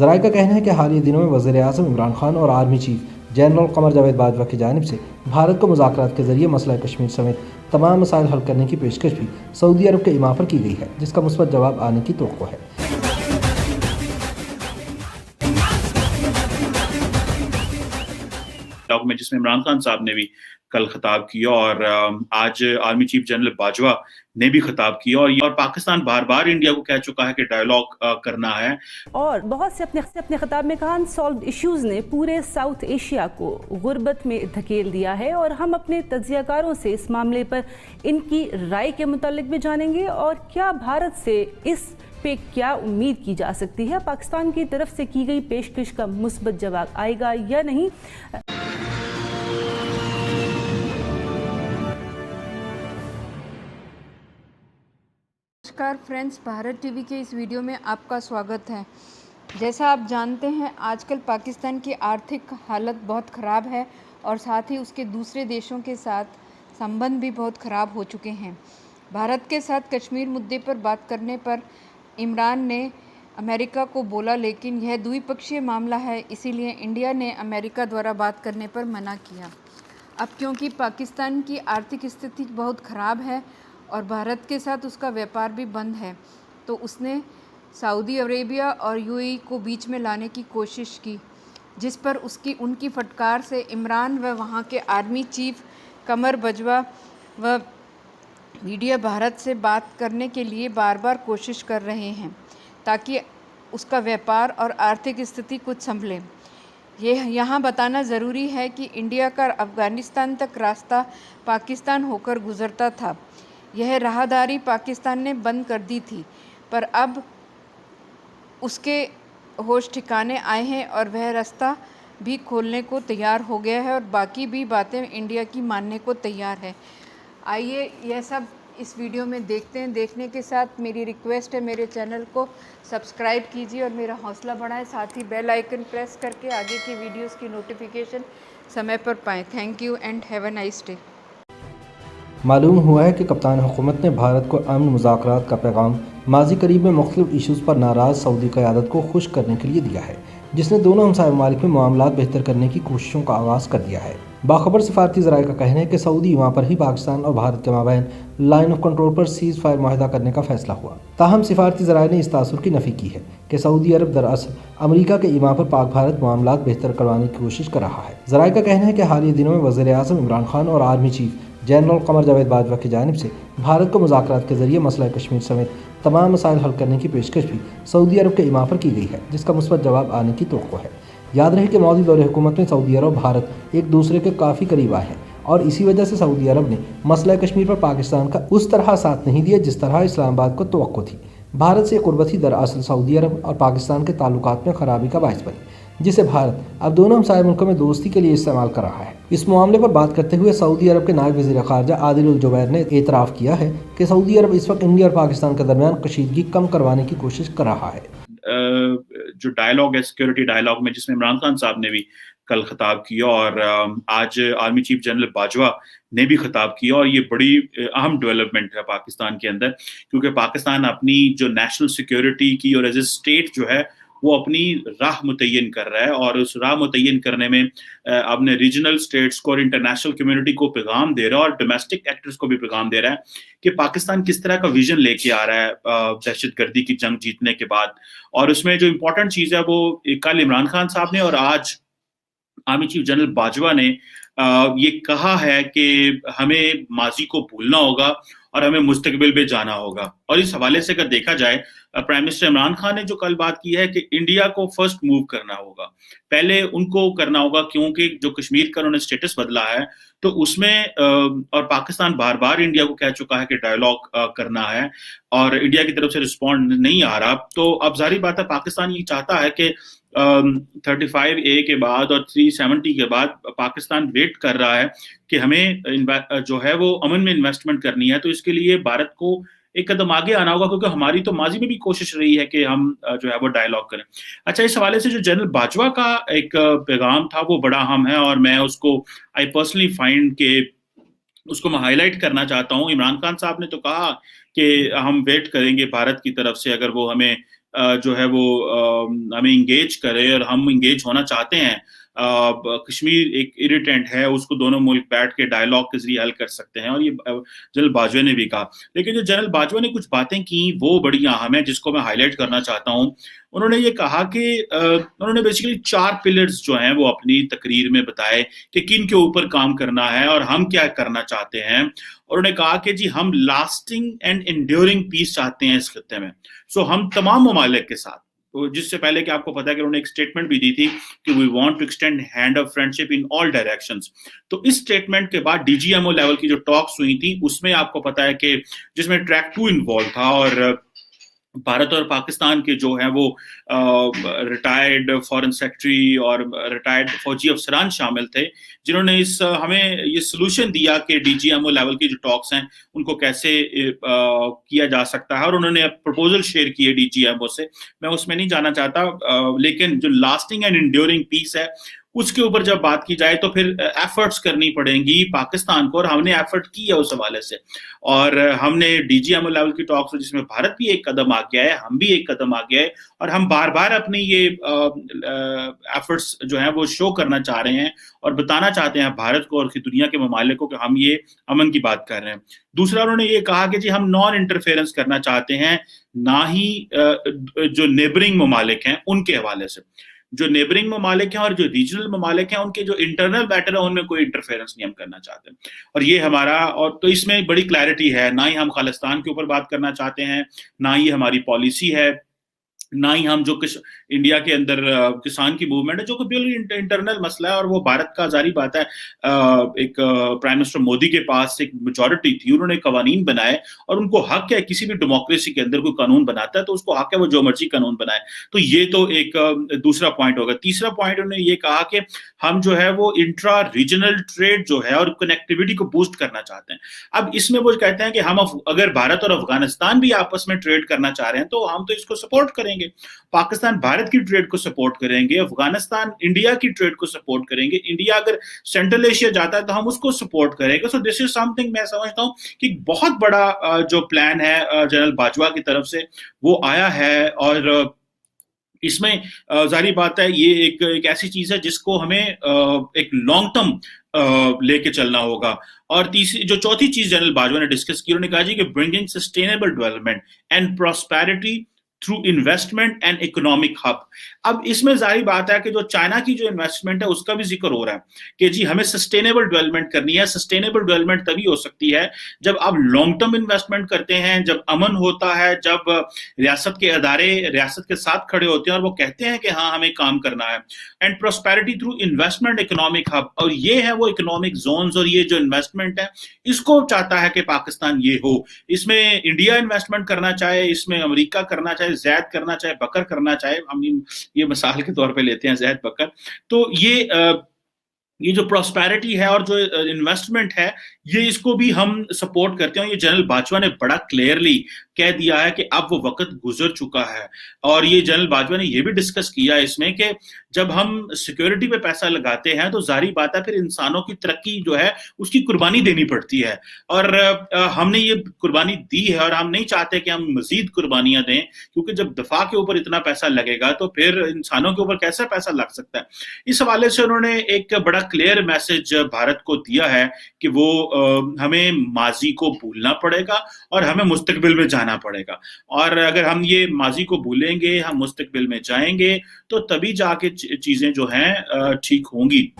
ज़राए का कहना है कि हालिया दिनों में वज़ीर-ए-आज़म इमरान खान और army chief general Qamar Javed Bajwa की जानिब से भारत को मुज़ाकरात के ज़रिए मसला कश्मीर समेत तमाम मसाइल हल करने की पेशकश भी सऊदी अरब के इमा पर की गई है, जिसका मुस्बत जवाब आने की तवक्को है। टॉक में जिसमें इमरान खान साहब ने भी कल खिताब किया और आज आर्मी चीफ जनरल बाजवा ने भी खिताब किया और पाकिस्तान बार बार इंडिया को कह चुका है कि डायलॉग करना है और बहुत से अपने खिताब में कहा अनसॉल्व्ड इश्यूज ने पूरे साउथ एशिया को गुर्बत में धकेल दिया है और हम अपने तज्जियाकारों से इस मामले पर इनकी राय के मुतालिक भी जानेंगे और क्या भारत से इस पे क्या उम्मीद की जा सकती है, पाकिस्तान की तरफ से की गई पेशकश का मुस्बत जवाब आएगा या नहीं। नमस्कार फ्रेंड्स, भारत टीवी के इस वीडियो में आपका स्वागत है। जैसा आप जानते हैं, आजकल पाकिस्तान की आर्थिक हालत बहुत ख़राब है और साथ ही उसके दूसरे देशों के साथ संबंध भी बहुत ख़राब हो चुके हैं। भारत के साथ कश्मीर मुद्दे पर बात करने पर इमरान ने अमेरिका को बोला, लेकिन यह द्विपक्षीय मामला है, इसीलिए इंडिया ने अमेरिका द्वारा बात करने पर मना किया। अब क्योंकि पाकिस्तान की आर्थिक स्थिति बहुत ख़राब है और भारत के साथ उसका व्यापार भी बंद है, तो उसने सऊदी अरेबिया और यूएई को बीच में लाने की कोशिश की, जिस पर उनकी फटकार से इमरान व वहाँ के आर्मी चीफ कमर बजवा व मीडिया भारत से बात करने के लिए बार बार कोशिश कर रहे हैं ताकि उसका व्यापार और आर्थिक स्थिति कुछ संभले। यहाँ बताना ज़रूरी है कि इंडिया का अफ़गानिस्तान तक रास्ता पाकिस्तान होकर गुज़रता था। यह राहदारी पाकिस्तान ने बंद कर दी थी, पर अब उसके होश ठिकाने आए हैं और वह रास्ता भी खोलने को तैयार हो गया है और बाकी भी बातें इंडिया की मानने को तैयार है। आइए यह सब इस वीडियो में देखते हैं। देखने के साथ मेरी रिक्वेस्ट है, मेरे चैनल को सब्सक्राइब कीजिए और मेरा हौसला बढ़ाएं, साथ ही बेल आइकन प्रेस करके आगे की वीडियोस की नोटिफिकेशन समय पर पाएँ। Thank you and have a nice day. मालूम हुआ है कि कप्तान हुकूमत ने भारत को अमन मुज़ाकरात का पैगाम माजी करीब में मुख्तलिफ इशूज़ पर नाराज़ सऊदी क़यादत को खुश करने के लिए दिया है, जिसने दोनों हमसाय ममालिक में मामलात बेहतर करने की कोशिशों का आगाज़ कर दिया है। बाखबर सिफारती ज़राए का कहना है कि सऊदी वहाँ पर ही पाकिस्तान और भारत के माबैन लाइन ऑफ कंट्रोल पर सीज़ फायर माहिदा करने का फैसला हुआ। ताहम सिफारती ज़राए ने इस तासुर की नफ़ी की है कि सऊदी अरब दरअसल अमरीका के इमा पर पाक भारत मामलात बेहतर करवाने की कोशिश कर रहा है। ज़राए का कहना है कि हालिया दिनों में वज़ीर-ए-आज़म इमरान खान और army chief general Qamar Javed Bajwa की जानिब से भारत को मुज़ाकरात के ज़रिए मसला कश्मीर समेत तमाम मसाइल हल करने की पेशकश भी सऊदी अरब के इमा पर की गई है, जिसका मुस्बत जवाब आने की तवक्को है। याद रहे कि मौजूद दौरे हुकूमत में सऊदी अरब और भारत एक दूसरे के काफ़ी करीब आए हैं और इसी वजह से सऊदी अरब ने मसला कश्मीर पर पाकिस्तान का उस तरह साथ नहीं दिया जिस तरह इस्लामाबाद को तवक्को थी। भारत से कुर्बत ही दरअसल सऊदी अरब और पाकिस्तान के ताल्लुकात में खराबी का बायस बनी, जिसे भारत अब दोनों हमसाय मुल्कों में दोस्ती के लिए इस्तेमाल कर रहा है। इस मामले पर बात करते हुए सऊदी अरब के नायब वज़ीर ख़ारजा आदिल उल जुबैर ने एतराफ़ किया है कि सऊदी अरब इस वक्त इंडिया और पाकिस्तान के दरमियान कशीदगी कम करवाने की कोशिश कर रहा है। जो डायलॉग है, सिक्योरिटी डायलॉग में जिसमें इमरान खान साहब ने भी कल खिताब किया और आज आर्मी चीफ जनरल बाजवा ने भी खिताब किया और ये बड़ी अहम डेवलपमेंट है पाकिस्तान के अंदर, क्योंकि पाकिस्तान अपनी जो नेशनल सिक्योरिटी की और एज ए स्टेट जो है वो अपनी राह मुतय्यन कर रहा है और उस राह मुतय्यन करने में अपने रीजनल स्टेट्स को और इंटरनेशनल कम्युनिटी को पैगाम दे रहा है और डोमेस्टिक एक्टर्स को भी पैगाम दे रहा है कि पाकिस्तान किस तरह का विजन लेके आ रहा है दहशतगर्दी की जंग जीतने के बाद। और उसमें जो इम्पोर्टेंट चीज़ है वो कल इमरान खान साहब ने और आज आर्मी चीफ जनरल बाजवा ने ये कहा है कि हमें माजी को भूलना होगा और हमें मुस्तकबिल में जाना होगा। और इस हवाले से अगर देखा जाए, प्राइम मिनिस्टर इमरान खान ने जो कल बात की है कि इंडिया को फर्स्ट मूव करना होगा, पहले उनको करना होगा, क्योंकि जो कश्मीर का उन्होंने स्टेटस बदला है तो उसमें और पाकिस्तान बार बार इंडिया को कह चुका है कि डायलॉग करना है और इंडिया की तरफ से रिस्पॉन्ड नहीं आ रहा। तो अब जाहिर बात है पाकिस्तान ये चाहता है कि 35A के बाद और 370 के बाद पाकिस्तान वेट कर रहा है कि हमें जो है वो अमन में इन्वेस्टमेंट करनी है, तो इसके लिए भारत को एक कदम आगे आना होगा, क्योंकि हमारी तो माजी में भी कोशिश रही है कि हम जो है वो डायलॉग करें। अच्छा, इस हवाले से जो जनरल बाजवा का एक पैगाम था वो बड़ा अहम है और मैं उसको आई पर्सनली फाइंड के उसको मैं हाईलाइट करना चाहता हूँ। इमरान खान साहब ने तो कहा कि हम वेट करेंगे भारत की तरफ से, अगर वो हमें जो है वो हमें इंगेज करे और हम इंगेज होना चाहते हैं। कश्मीर एक इरिटेंट है, उसको दोनों मुल्क बैठ के डायलॉग के जरिए हल कर सकते हैं, और ये जनरल बाजवा ने भी कहा। लेकिन जो जनरल बाजवा ने कुछ बातें की वो बड़ी अहम है, जिसको मैं हाईलाइट करना चाहता हूँ। उन्होंने ये कहा कि उन्होंने बेसिकली 4 पिलर्स जो हैं वो अपनी तकरीर में बताए कि किन के ऊपर काम करना है और हम क्या करना चाहते हैं। उन्होंने कहा कि जी हम लास्टिंग एंड एंड्योरिंग पीस चाहते हैं इस खत्ते में। सो हम तमाम ममालिक के साथ, तो जिससे पहले कि आपको पता है कि उन्होंने एक स्टेटमेंट भी दी थी कि we want to extend hand of friendship in all directions. तो इस स्टेटमेंट के बाद डीजीएमओ लेवल की जो टॉक्स हुई थी उसमें आपको पता है कि जिसमें ट्रैक 2 इन्वॉल्व था, और भारत और पाकिस्तान के जो हैं वो रिटायर्ड फॉरेन सेक्रेटरी और रिटायर्ड फौजी अफसरान शामिल थे, जिन्होंने हमें ये सोल्यूशन दिया कि डीजीएमओ लेवल की जो टॉक्स हैं उनको कैसे किया जा सकता है, और उन्होंने प्रपोजल शेयर किए डीजीएमओ से। मैं उसमें नहीं जाना चाहता, लेकिन जो लास्टिंग एंड इंड्योरिंग पीस है उसके ऊपर जब बात की जाए तो फिर एफर्ट्स करनी पड़ेंगी पाकिस्तान को, और हमने एफर्ट की है उस हवाले से। और हमने डीजीएमओ लेवल की टॉक्स जिसमें भारत भी एक कदम आ गया है, हम भी एक कदम आ गया है, और हम बार बार अपनी ये एफर्ट्स जो हैं वो शो करना चाह रहे हैं और बताना चाहते हैं भारत को और दुनिया के ममालिक को कि हम ये अमन की बात कर रहे हैं। दूसरा, उन्होंने ये कहा कि जी हम नॉन इंटरफेरेंस करना चाहते हैं, ना ही जो नेबरिंग ममालिक हैं उनके हवाले से। जो नेबरिंग ममालिक हैं और जो रीजनल ममालिक हैं उनके जो इंटरनल मैटर है उनमें कोई इंटरफेरेंस नहीं हम करना चाहते, और ये हमारा, और तो इसमें बड़ी क्लैरिटी है। ना ही हम खालिस्तान के ऊपर बात करना चाहते हैं, ना ही हमारी पॉलिसी है, ना ही हम जो इंडिया के अंदर किसान की मूवमेंट है जो कि बिल्कुल इंटरनल मसला है, और वो भारत का जारी बात है। एक प्राइम मिनिस्टर मोदी के पास एक मेजॉरिटी थी, उन्होंने कानून बनाए, और उनको हक है, किसी भी डेमोक्रेसी के अंदर कोई कानून बनाता है तो उसको हक है वो जो मर्जी कानून बनाए। तो ये तो एक दूसरा पॉइंट होगा। तीसरा पॉइंट उन्होंने ये कहा कि हम जो है वो इंट्रा रीजनल ट्रेड जो है और कनेक्टिविटी को बूस्ट करना चाहते हैं। अब इसमें वो कहते हैं कि हम अगर भारत और अफगानिस्तान भी आपस में ट्रेड करना चाह रहे हैं तो हम तो इसको सपोर्ट करेंगे। पाकिस्तान भारत की ट्रेड को सपोर्ट करेंगे, अफगानिस्तान इंडिया की ट्रेड को सपोर्ट करेंगे, इंडिया अगर सेंट्रल एशिया जाता है तो हम उसको सपोर्ट करेंगे। सो दिस इज समथिंग, मैं समझता हूं कि बहुत बड़ा जो प्लान है जनरल बाजवा की तरफ से वो आया है, और इसमें जाहिर बात है ये एक ऐसी चीज है जिसको हमें एक लॉन्ग टर्म लेके चलना होगा। और चौथी चीज जनरल बाजवा ने डिस्कस की, उन्होंने कहा जी कि bringing sustainable development and prosperity through investment and economic hub. अब इसमें जाहिर बात है कि जो चाइना की जो इन्वेस्टमेंट है उसका भी जिक्र हो रहा है कि जी हमें सस्टेनेबल डेवलपमेंट करनी है। सस्टेनेबल डेवलपमेंट तभी हो सकती है जब आप लॉन्ग टर्म इन्वेस्टमेंट करते हैं, जब अमन होता है, जब रियासत के अदारे रियासत के साथ खड़े होते हैं और वो कहते हैं कि हाँ हमें काम करना है। And prosperity through investment economic hub, और ये है वो इकोनॉमिक जोन्स, और ये जो इन्वेस्टमेंट है इसको चाहता है कि पाकिस्तान ये हो। इसमें इंडिया इन्वेस्टमेंट करना चाहे, इसमें अमेरिका करना चाहे, जैद करना चाहे, बकर करना चाहे, हम ये मिसाल के तौर पे लेते हैं जैद बकर। तो ये जो प्रॉस्पेरिटी है और जो इन्वेस्टमेंट है ये इसको भी हम सपोर्ट करते हैं। ये जनरल बाजवा ने बड़ा क्लियरली कह दिया है कि अब वो वक्त गुजर चुका है। और ये जनरल बाजवा ने ये भी डिस्कस किया इसमें कि जब हम सिक्योरिटी पे पैसा लगाते हैं तो जाहिर बात है फिर इंसानों की तरक्की जो है उसकी कुर्बानी देनी पड़ती है, और हमने ये कुर्बानी दी है और हम नहीं चाहते कि हम मजीद कुर्बानियां दें, क्योंकि जब दफा के ऊपर इतना पैसा लगेगा तो फिर इंसानों के ऊपर कैसा पैसा लग सकता है। इस हवाले से उन्होंने एक बड़ा क्लियर मैसेज भारत को दिया है कि वो हमें माजी को भूलना पड़ेगा और हमें मुस्तकबिल में जाना पड़ेगा, और अगर हम ये माजी को भूलेंगे, हम मुस्तकबिल में जाएंगे तो तभी जाके चीजें जो हैं ठीक होंगी।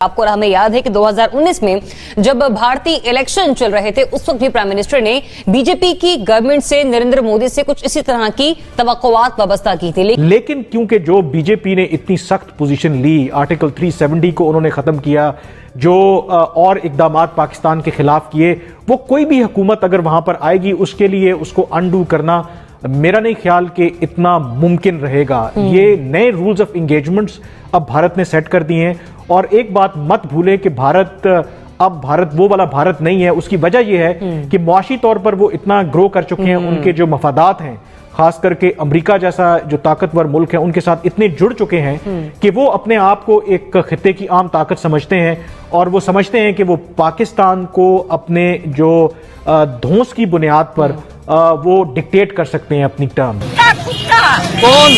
आपको हमें याद है कि 2019 में जब भारतीय इलेक्शन चल रहे थे उस वक्त भी प्राइम मिनिस्टर ने बीजेपी की गवर्नमेंट से नरेंद्र मोदी से कुछ इसी तरह की तवक्कुआत वाबस्ता की थी। लेकिन क्योंकि जो बीजेपी ने इतनी सख्त पोजीशन ली, आर्टिकल 370 को उन्होंने खत्म किया, जो और इकदामात पाकिस्तान के खिलाफ किए, वो कोई भी हुकूमत अगर वहां पर आएगी उसके लिए उसको अनडू करना मेरा नहीं ख्याल कि इतना मुमकिन रहेगा। ये नए रूल्स ऑफ एंगेजमेंट्स अब भारत ने सेट कर दिए हैं। और एक बात मत भूलें कि अब भारत वो वाला भारत नहीं है। उसकी वजह यह है कि मुआशी तौर पर वो इतना ग्रो कर चुके हैं, उनके जो मफादात हैं खास करके अमेरिका जैसा जो ताकतवर मुल्क है उनके साथ इतने जुड़ चुके हैं कि वो अपने आप को एक खित्ते की आम ताकत समझते हैं और वो समझते हैं कि वो पाकिस्तान को अपने जो धौंस की बुनियाद पर वो डिक्टेट कर सकते हैं अपनी टर्म। कौन?